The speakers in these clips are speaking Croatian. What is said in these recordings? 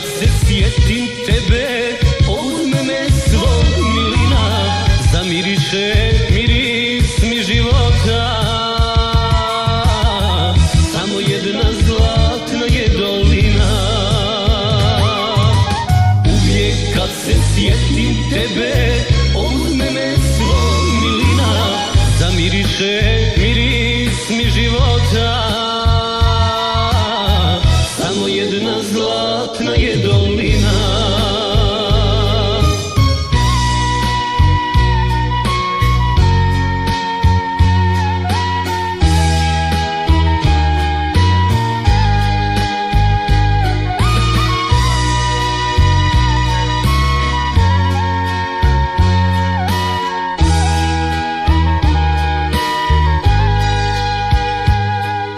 kad se sjetim tebe, uzme me svog milina, zamiriše miris mi života. Samo jedna zlatna je dolina. Uvijek kad se sjetim tebe, uzme me svog milina, zamiriše miris mi života. Samo jedna zlatna je dolina.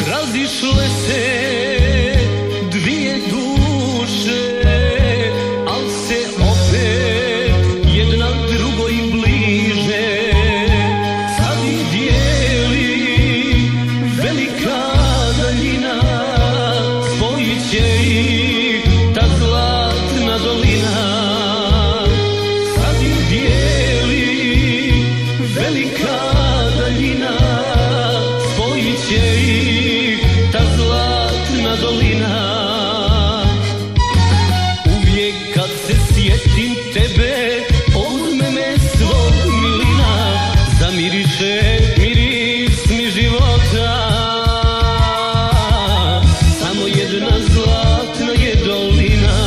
Razišle se dvije duše, al se opet jedna drugoj bliže. Sad ih dijeli velika daljina, spojit će ih ta zlatna dolina. Sad ih dijeli velika daljina, spojit će ih ta zlatna dolina. Uvijek kad se sjetim tebe, uzme me svog milina, zamiriše miris mi života. Samo jedna zlatna je dolina.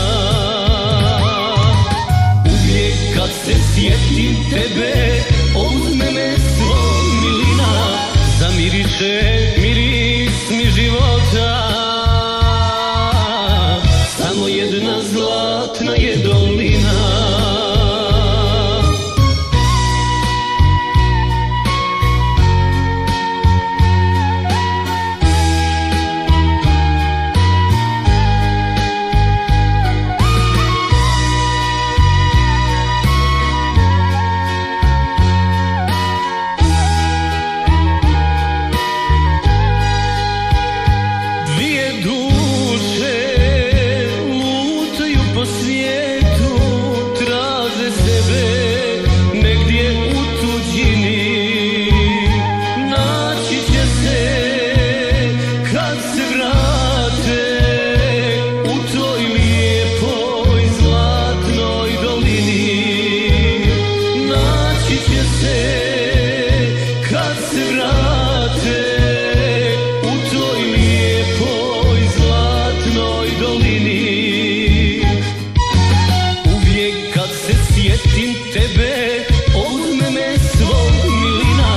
Uvijek kad se sjetim tebe, uzme me svog milina, zamiriše miris mi života. Samo jedna zlatna je dolina. Dvije duše lutaju po svijetu, traže sebe negdje u tuđini. Naći će se kad se vrate u toj lijepoj zlatnoj dolini. Naći će se kad se vrate u toj lijepoj zlatnoj dolini. Uvijek kad se sjetim tebe, uzme me svog milina,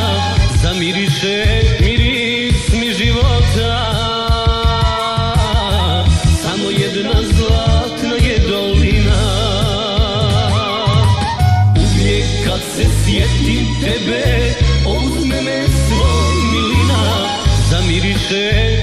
zamiriše miris mi života. Samo jedna zlatna je dolina. Uvijek kad se sjetim tebe, uzme me svog milina, zamiriše